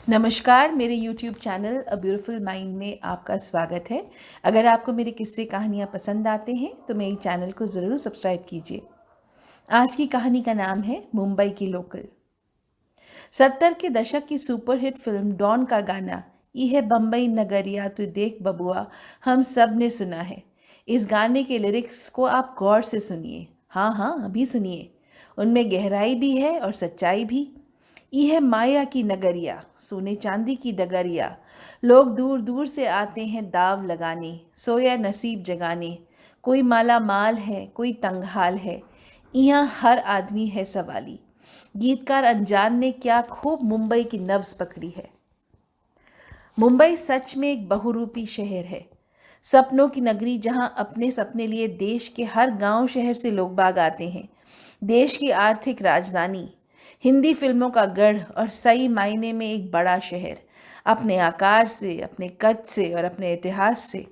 नमस्कार, मेरे YouTube channel a beautiful mind में आपका स्वागत है। अगर आपको मेरे किस्से कहानियाँ पसंद आते हैं तो मेरे चैनल को ज़रूर सब्सक्राइब कीजिए। आज की कहानी का नाम है मुंबई की लोकल। 70 के दशक की सुपरहिट फिल्म डॉन का गाना "यह बम्बई नगरिया तू देख बबुआ" हम सब ने सुना है। इस गाने के लिरिक्स को आप गौर से सुनिए। हाँ हाँ, अभी सुनिए। उनमें गहराई भी है और सच्चाई भी। यह माया की नगरिया, सोने चांदी की डगरिया, लोग दूर दूर से आते हैं दाव लगाने, सोया नसीब जगाने। कोई माला माल है, कोई तंगहाल है, यहाँ हर आदमी है सवाली। गीतकार अनजान ने क्या खूब मुंबई की नब्ज पकड़ी है। मुंबई सच में एक बहुरूपी शहर है, सपनों की नगरी जहां अपने सपने लिए देश के हर गांव शहर से लोग बाग आते हैं। देश की आर्थिक राजधानी, हिंदी फिल्मों का गढ़ और सही मायने में एक बड़ा शहर। अपने आकार से, अपने कद से और अपने इतिहास से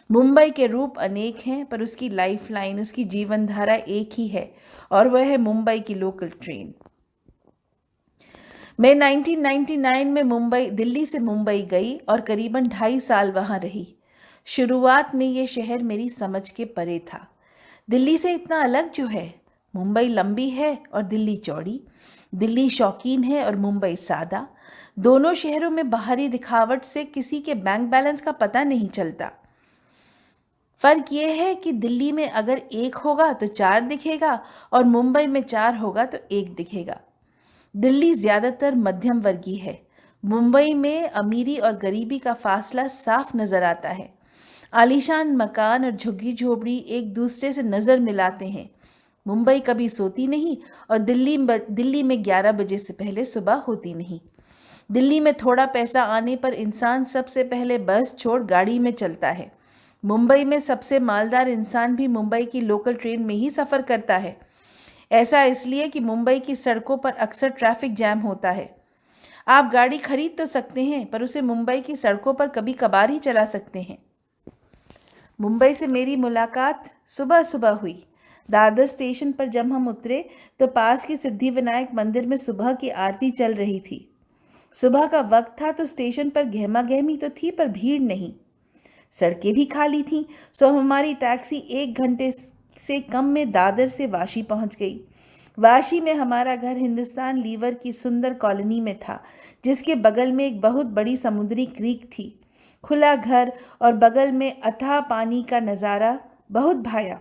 मुंबई के रूप अनेक हैं, पर उसकी लाइफलाइन, उसकी जीवन धारा एक ही है, और वह है मुंबई की लोकल ट्रेन। मैं 1999 में दिल्ली से मुंबई गई और करीबन 2.5 साल वहां रही। शुरुआत में ये शहर मेरी समझ के परे था। दिल्ली से इतना अलग जो है। मुंबई लंबी है और दिल्ली चौड़ी। दिल्ली शौकीन है और मुंबई सादा। दोनों शहरों में बाहरी दिखावट से किसी के बैंक बैलेंस का पता नहीं चलता। फर्क यह है कि दिल्ली में अगर एक होगा तो चार दिखेगा और मुंबई में चार होगा तो एक दिखेगा। दिल्ली ज्यादातर मध्यम वर्गीय है। मुंबई में अमीरी और गरीबी का फासला साफ नजर आता है। आलीशान मकान और झुग्गी झोपड़ी एक दूसरे से नजर मिलाते हैं। मुंबई कभी सोती नहीं और दिल्ली में 11 बजे से पहले सुबह होती नहीं। दिल्ली में थोड़ा पैसा आने पर इंसान सबसे पहले बस छोड़ गाड़ी में चलता है। मुंबई में सबसे मालदार इंसान भी मुंबई की लोकल ट्रेन में ही सफर करता है। ऐसा इसलिए कि मुंबई की सड़कों पर अक्सर ट्रैफिक जैम होता है। आप गाड़ी खरीद तो सकते हैं, पर उसे मुंबई की सड़कों पर कभी कभार ही चला सकते हैं। मुंबई से मेरी मुलाकात सुबह सुबह हुई। दादर स्टेशन पर जब हम उतरे तो पास की सिद्धिविनायक मंदिर में सुबह की आरती चल रही थी। सुबह का वक्त था तो स्टेशन पर गहमा गहमी तो थी, पर भीड़ नहीं। सड़कें भी खाली थीं, सो हमारी टैक्सी 1 घंटे से कम में दादर से वाशी पहुंच गई। वाशी में हमारा घर हिंदुस्तान लीवर की सुंदर कॉलोनी में था, जिसके बगल में एक बहुत बड़ी समुद्री क्रीक थी। खुला घर और बगल में अथाह पानी का नज़ारा बहुत भाया।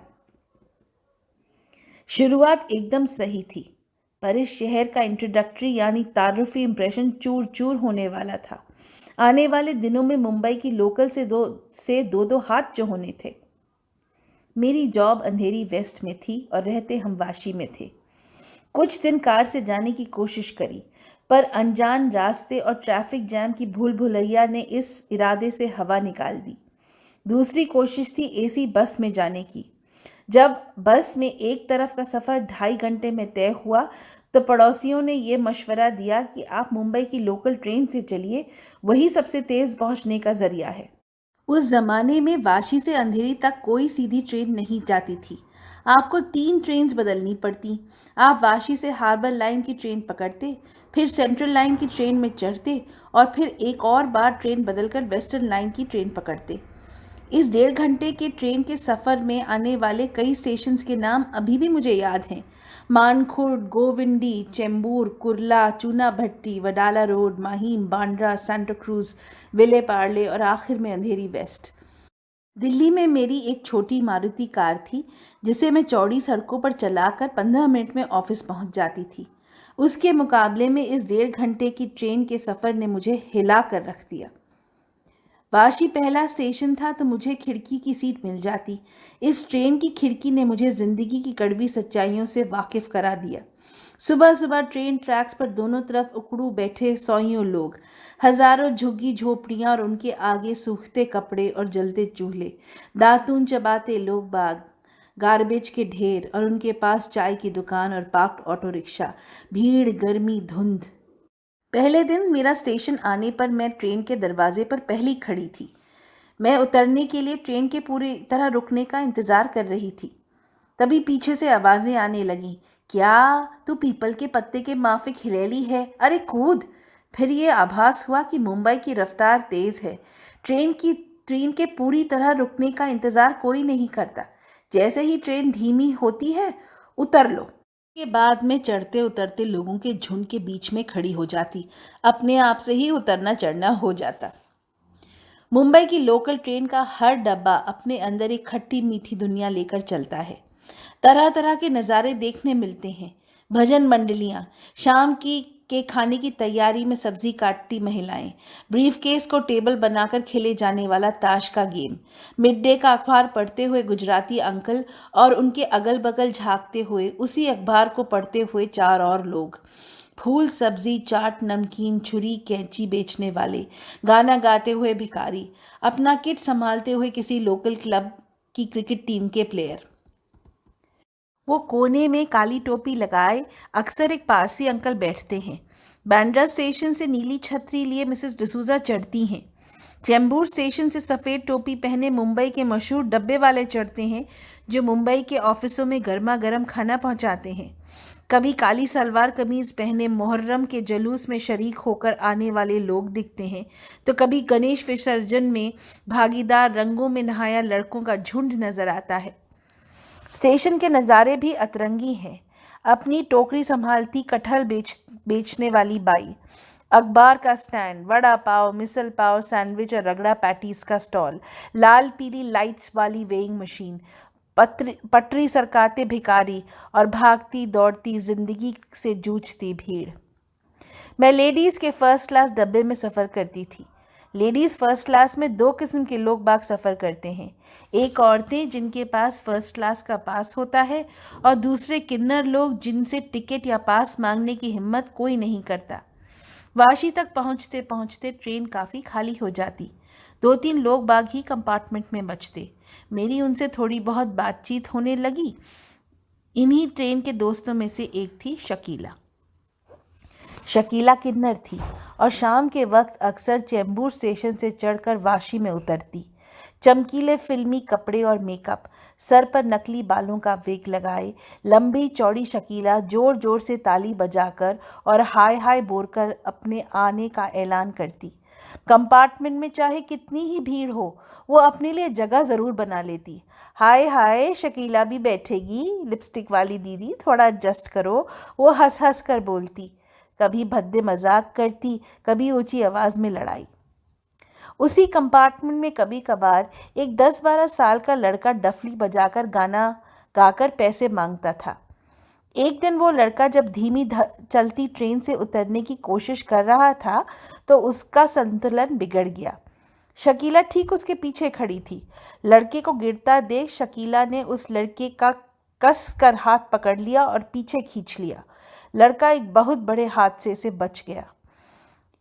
शुरुआत एकदम सही थी, पर इस शहर का इंट्रोडक्टरी यानी तारुफी इंप्रेशन चूर चूर होने वाला था। आने वाले दिनों में मुंबई की लोकल से दो हाथ जो होने थे। मेरी जॉब अंधेरी वेस्ट में थी और रहते हम वाशी में थे। कुछ दिन कार से जाने की कोशिश करी, पर अनजान रास्ते और ट्रैफिक जैम की भूल भुलैया ने इस इरादे से हवा निकाल दी। दूसरी कोशिश थी एसी बस में जाने की। जब बस में एक तरफ का सफ़र 2.5 घंटे में तय हुआ तो पड़ोसियों ने यह मशवरा दिया कि आप मुंबई की लोकल ट्रेन से चलिए, वही सबसे तेज़ पहुंचने का जरिया है। उस जमाने में वाशी से अंधेरी तक कोई सीधी ट्रेन नहीं जाती थी। आपको 3 ट्रेन्स बदलनी पड़ती। आप वाशी से हार्बर लाइन की ट्रेन पकड़ते, फिर सेंट्रल लाइन की ट्रेन में चढ़ते और फिर एक और बार ट्रेन बदलकर वेस्टर्न लाइन की ट्रेन पकड़ते। इस 1.5 घंटे के ट्रेन के सफ़र में आने वाले कई स्टेशंस के नाम अभी भी मुझे याद हैं। मानखुर्द, गोविंदी, चेंबूर, कुर्ला, चूना भट्टी, वडाला रोड, माहिम, बांद्रा, सांता क्रूज, विले पार्ले और आखिर में अंधेरी वेस्ट। दिल्ली में मेरी एक छोटी मारुति कार थी, जिसे मैं चौड़ी सड़कों पर चलाकर 15 मिनट में ऑफिस पहुंच जाती थी। उसके मुकाबले में इस 1.5 घंटे की ट्रेन के सफ़र ने मुझे हिला कर रख दिया। वाशी पहला स्टेशन था तो मुझे खिड़की की सीट मिल जाती। इस ट्रेन की खिड़की ने मुझे जिंदगी की कड़वी सच्चाइयों से वाकिफ करा दिया। सुबह सुबह ट्रेन ट्रैक्स पर दोनों तरफ उकड़ू बैठे सौयों लोग, हजारों झुग्गी झोपड़ियां और उनके आगे सूखते कपड़े और जलते चूल्हे, दातून चबाते लोग बाग, गार्बेज के ढेर और उनके पास चाय की दुकान और पार्क्ड ऑटो रिक्शा, भीड़, गर्मी, धुंध। पहले दिन मेरा स्टेशन आने पर मैं ट्रेन के दरवाजे पर पहली खड़ी थी। मैं उतरने के लिए ट्रेन के पूरी तरह रुकने का इंतजार कर रही थी। तभी पीछे से आवाजें आने लगीं। क्या तू पीपल के पत्ते के माफिक हिलेली है? अरे कूद! फिर ये आभास हुआ कि मुंबई की रफ्तार तेज है। ट्रेन के पूरी तरह रुकने का इंतजार कोई नहीं करता। जैसे ही ट्रेन धीमी होती है, उतर लो। के बाद में चढ़ते उतरते लोगों के झुंड के बीच में खड़ी हो जाती। अपने आप से ही उतरना चढ़ना हो जाता। मुंबई की लोकल ट्रेन का हर डब्बा अपने अंदर एक खट्टी मीठी दुनिया लेकर चलता है। तरह तरह के नज़ारे देखने मिलते हैं। भजन मंडलियाँ, शाम की के खाने की तैयारी में सब्जी काटती महिलाएं, ब्रीफकेस को टेबल बनाकर खेले जाने वाला ताश का गेम, मिड डे का अखबार पढ़ते हुए गुजराती अंकल और उनके अगल बगल झांकते हुए उसी अखबार को पढ़ते हुए चार और लोग, फूल सब्जी चाट नमकीन छुरी कैंची बेचने वाले, गाना गाते हुए भिखारी, अपना किट संभालते हुए किसी लोकल क्लब की क्रिकेट टीम के प्लेयर। वो कोने में काली टोपी लगाए अक्सर एक पारसी अंकल बैठते हैं। बांद्रा स्टेशन से नीली छतरी लिए मिसेस डिसूजा चढ़ती हैं। चेंबूर स्टेशन से सफ़ेद टोपी पहने मुंबई के मशहूर डब्बे वाले चढ़ते हैं, जो मुंबई के ऑफिसों में गर्मा गर्म खाना पहुंचाते हैं। कभी काली सलवार कमीज पहने मुहर्रम के जुलूस में शरीक होकर आने वाले लोग दिखते हैं, तो कभी गणेश विसर्जन में भागीदार रंगों में नहाया लड़कों का झुंड नजर आता है। स्टेशन के नज़ारे भी अतरंगी हैं। अपनी टोकरी संभालती कटहल बेचने वाली बाई, अखबार का स्टैंड, वड़ा पाव, मिसल पाव, सैंडविच और रगड़ा पैटीज का स्टॉल, लाल पीली लाइट्स वाली वेइंग मशीन, पटरी सरकाते भिखारी और भागती दौड़ती जिंदगी से जूझती भीड़। मैं लेडीज़ के फर्स्ट क्लास डब्बे में सफ़र करती थी। लेडीज़ फर्स्ट क्लास में दो किस्म के लोग बाग सफ़र करते हैं। एक औरतें जिनके पास फर्स्ट क्लास का पास होता है, और दूसरे किन्नर लोग जिनसे टिकट या पास मांगने की हिम्मत कोई नहीं करता। वाशी तक पहुंचते पहुंचते ट्रेन काफ़ी खाली हो जाती। 2-3 लोग बाग ही कंपार्टमेंट में बचते। मेरी उनसे थोड़ी बहुत बातचीत होने लगी। इन्हीं ट्रेन के दोस्तों में से एक थी शकीला। शकीला किन्नर थी और शाम के वक्त अक्सर चेंबूर स्टेशन से चढ़कर वाशी में उतरती। चमकीले फिल्मी कपड़े और मेकअप, सर पर नकली बालों का विग लगाए लंबी चौड़ी शकीला जोर जोर से ताली बजाकर और हाय हाय बोलकर अपने आने का ऐलान करती। कंपार्टमेंट में चाहे कितनी ही भीड़ हो, वो अपने लिए जगह ज़रूर बना लेती। हाय हाय शकीला भी बैठेगी, लिपस्टिक वाली दीदी थोड़ा एडजस्ट करो, वो हंस हंस कर बोलती। कभी भद्दे मजाक करती, कभी ऊंची आवाज़ में लड़ाई। उसी कंपार्टमेंट में कभी कभार एक 10-12 साल का लड़का डफली बजाकर गाना गाकर पैसे मांगता था। एक दिन वो लड़का जब धीमी चलती ट्रेन से उतरने की कोशिश कर रहा था, तो उसका संतुलन बिगड़ गया। शकीला ठीक उसके पीछे खड़ी थी। लड़के को गिरता देख शकीला ने उस लड़के का कस कर हाथ पकड़ लिया और पीछे खींच लिया। लड़का एक बहुत बड़े हादसे से बच गया।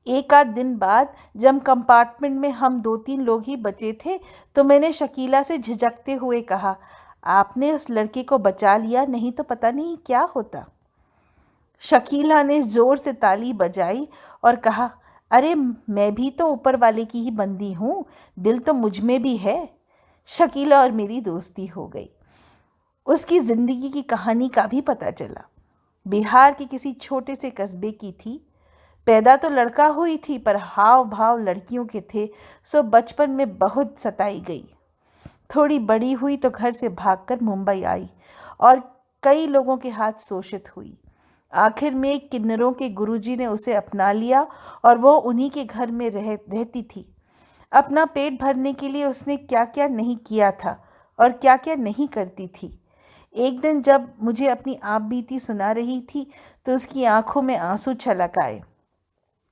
एक आध दिन बाद जब कंपार्टमेंट में हम 2-3 लोग ही बचे थे, तो मैंने शकीला से झिझकते हुए कहा, आपने उस लड़के को बचा लिया, नहीं तो पता नहीं क्या होता। शकीला ने जोर से ताली बजाई और कहा, अरे मैं भी तो ऊपर वाले की ही बंदी हूँ, दिल तो मुझ में भी है। शकीला और मेरी दोस्ती हो गई। उसकी जिंदगी की कहानी का भी पता चला। बिहार के किसी छोटे से कस्बे की थी। पैदा तो लड़का हुई थी, पर हाव भाव लड़कियों के थे, सो बचपन में बहुत सताई गई। थोड़ी बड़ी हुई तो घर से भागकर मुंबई आई और कई लोगों के हाथ शोषित हुई। आखिर में किन्नरों के गुरुजी ने उसे अपना लिया और वो उन्हीं के घर में रहती थी। अपना पेट भरने के लिए उसने क्या क्या नहीं किया था और क्या क्या नहीं करती थी। एक दिन जब मुझे अपनी आप बीती सुना रही थी, तो उसकी आंखों में आंसू छलक आए।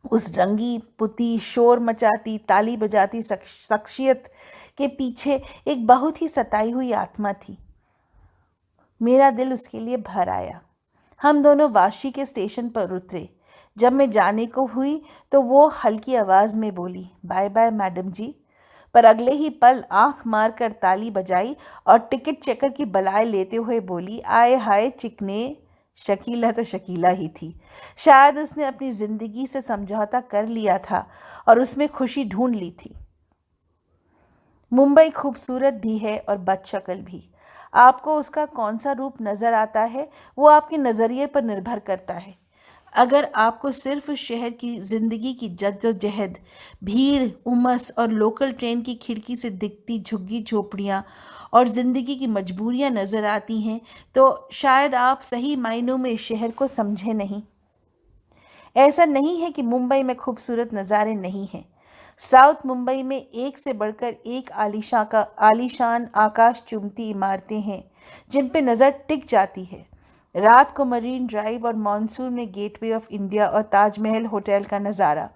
उस रंगी पुती शोर मचाती ताली बजाती शख्सियत के पीछे एक बहुत ही सताई हुई आत्मा थी। मेरा दिल उसके लिए भर आया। हम दोनों वाशी के स्टेशन पर उतरे। जब मैं जाने को हुई तो वो हल्की आवाज़ में बोली, बाय बाय मैडम जी। पर अगले ही पल आंख मार कर ताली बजाई और टिकट चेकर की बलाय लेते हुए बोली, आए हाय चिकने। शकीला तो शकीला ही थी। शायद उसने अपनी ज़िंदगी से समझौता कर लिया था और उसमें खुशी ढूंढ ली थी। मुंबई खूबसूरत भी है और बदशक्ल भी। आपको उसका कौन सा रूप नज़र आता है, वो आपके नज़रिए पर निर्भर करता है। अगर आपको सिर्फ शहर की ज़िंदगी की जद्दोजहद, भीड़, उमस और लोकल ट्रेन की खिड़की से दिखती झुग्गी झोपड़ियाँ और ज़िंदगी की मजबूरियाँ नज़र आती हैं, तो शायद आप सही मायनों में इस शहर को समझे नहीं। ऐसा नहीं है कि मुंबई में खूबसूरत नज़ारे नहीं हैं। साउथ मुंबई में एक से बढ़कर एक आलीशान आकाश चुम्बती इमारतें हैं, जिन पे नज़र टिक जाती है। रात को मरीन ड्राइव और मॉनसून में गेटवे ऑफ इंडिया और ताजमहल होटल का नज़ारा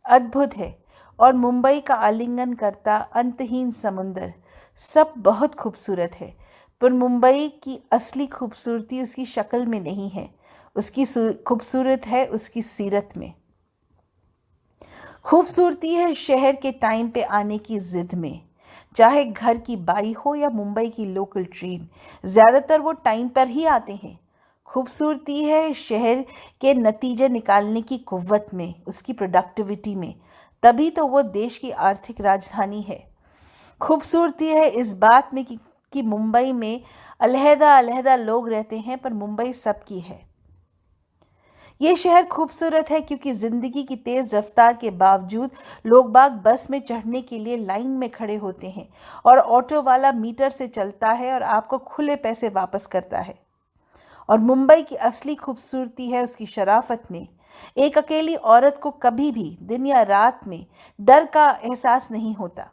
अद्भुत है। और मुंबई का आलिंगन करता अंतहीन समुंदर, सब बहुत खूबसूरत है। पर मुंबई की असली खूबसूरती उसकी शक्ल में नहीं है, उसकी खूबसूरत है उसकी सीरत में। खूबसूरती है शहर के टाइम पे आने की जिद में। चाहे घर की बाई हो या मुंबई की लोकल ट्रेन, ज़्यादातर वो टाइम पर ही आते हैं। खूबसूरती है शहर के नतीजे निकालने की कुव्वत में, उसकी प्रोडक्टिविटी में। तभी तो वो देश की आर्थिक राजधानी है। खूबसूरती है इस बात में कि मुंबई में अलहदा अलहदा लोग रहते हैं, पर मुंबई सबकी है। ये शहर खूबसूरत है क्योंकि ज़िंदगी की तेज़ रफ्तार के बावजूद लोग बाग बस में चढ़ने के लिए लाइन में खड़े होते हैं, और ऑटो वाला मीटर से चलता है और आपको खुले पैसे वापस करता है। और मुंबई की असली खूबसूरती है उसकी शराफत में। एक अकेली औरत को कभी भी दिन या रात में डर का एहसास नहीं होता।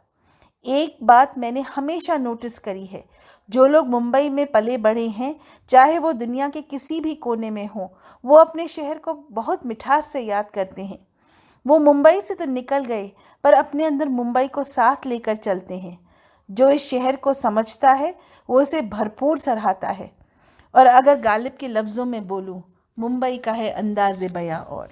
एक बात मैंने हमेशा नोटिस करी है, जो लोग मुंबई में पले बड़े हैं, चाहे वो दुनिया के किसी भी कोने में हों, वो अपने शहर को बहुत मिठास से याद करते हैं। वो मुंबई से तो निकल गए, पर अपने अंदर मुंबई को साथ लेकर चलते हैं। जो इस शहर को समझता है, वो इसे भरपूर सराहता है। और अगर गालिब के लफ्ज़ों में बोलूं, मुंबई का है अंदाज़े बयां और